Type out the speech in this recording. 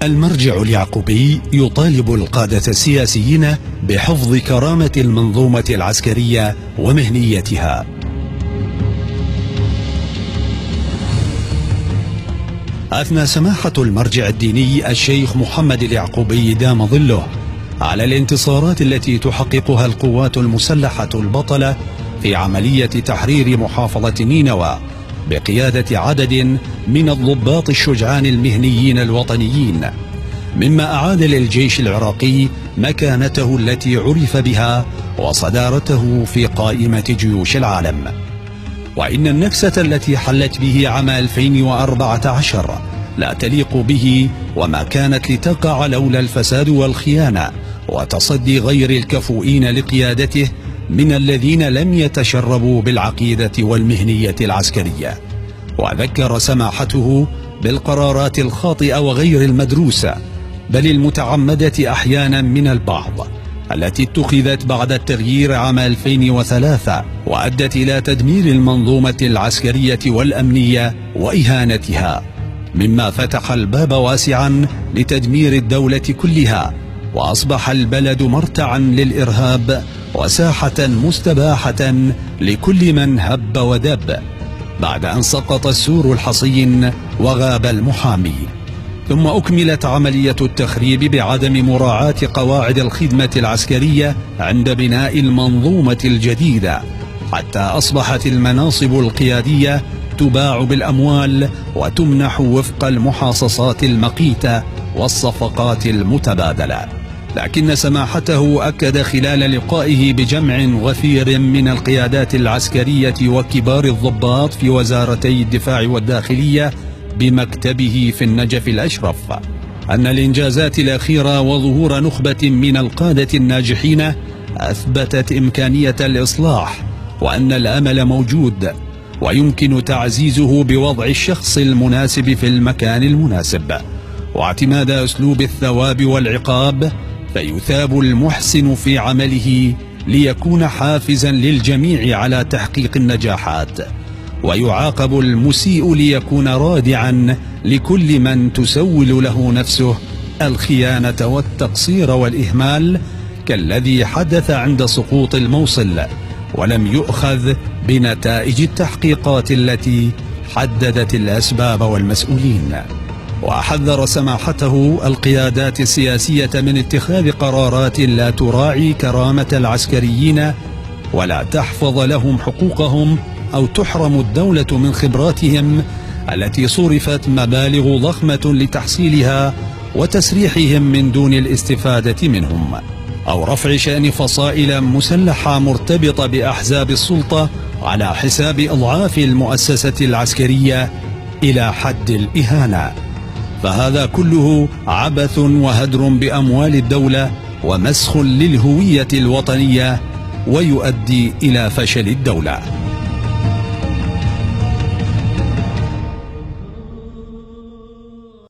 المرجع اليعقوبي يطالب القادة السياسيين بحفظ كرامة المنظومة العسكرية ومهنيتها. أثنى سماحة المرجع الديني الشيخ محمد اليعقوبي دام ظله على الانتصارات التي تحققها القوات المسلحة البطلة في عملية تحرير محافظة نينوى بقيادة عدد من الضباط الشجعان المهنيين الوطنيين، مما أعاد للجيش العراقي مكانته التي عرف بها وصدارته في قائمة جيوش العالم. وإن النكسة التي حلت به عام 2014 لا تليق به وما كانت لتقع لولا الفساد والخيانة وتصدي غير الكفؤين لقيادته من الذين لم يتشربوا بالعقيدة والمهنية العسكرية. وذكر سماحته بالقرارات الخاطئة وغير المدروسة بل المتعمدة أحيانا من البعض التي اتخذت بعد التغيير عام 2003 وأدت إلى تدمير المنظومة العسكرية والأمنية وإهانتها، مما فتح الباب واسعا لتدمير الدولة كلها، وأصبح البلد مرتعا للإرهاب وساحة مستباحة لكل من هب ودب، بعد أن سقط السور الحصين وغاب المحامي. ثم أكملت عملية التخريب بعدم مراعاة قواعد الخدمة العسكرية عند بناء المنظومة الجديدة، حتى أصبحت المناصب القيادية تباع بالأموال وتمنح وفق المحاصصات المقيتة والصفقات المتبادلة. لكن سماحته أكد خلال لقائه بجمع غفير من القيادات العسكرية وكبار الضباط في وزارتي الدفاع والداخلية بمكتبه في النجف الأشرف أن الإنجازات الأخيرة وظهور نخبة من القادة الناجحين أثبتت إمكانية الإصلاح، وأن الأمل موجود ويمكن تعزيزه بوضع الشخص المناسب في المكان المناسب واعتماد أسلوب الثواب والعقاب، فيثاب المحسن في عمله ليكون حافزا للجميع على تحقيق النجاحات، ويعاقب المسيء ليكون رادعا لكل من تسول له نفسه الخيانة والتقصير والإهمال، كالذي حدث عند سقوط الموصل ولم يؤخذ بنتائج التحقيقات التي حددت الأسباب والمسؤولين. وحذر سماحته القيادات السياسية من اتخاذ قرارات لا تراعي كرامة العسكريين ولا تحفظ لهم حقوقهم أو تحرم الدولة من خبراتهم التي صرفت مبالغ ضخمة لتحصيلها وتسريحهم من دون الاستفادة منهم، أو رفع شأن فصائل مسلحة مرتبطة بأحزاب السلطة على حساب أضعاف المؤسسة العسكرية إلى حد الإهانة. فهذا كله عبث وهدر بأموال الدولة ومسخ للهوية الوطنية ويؤدي إلى فشل الدولة.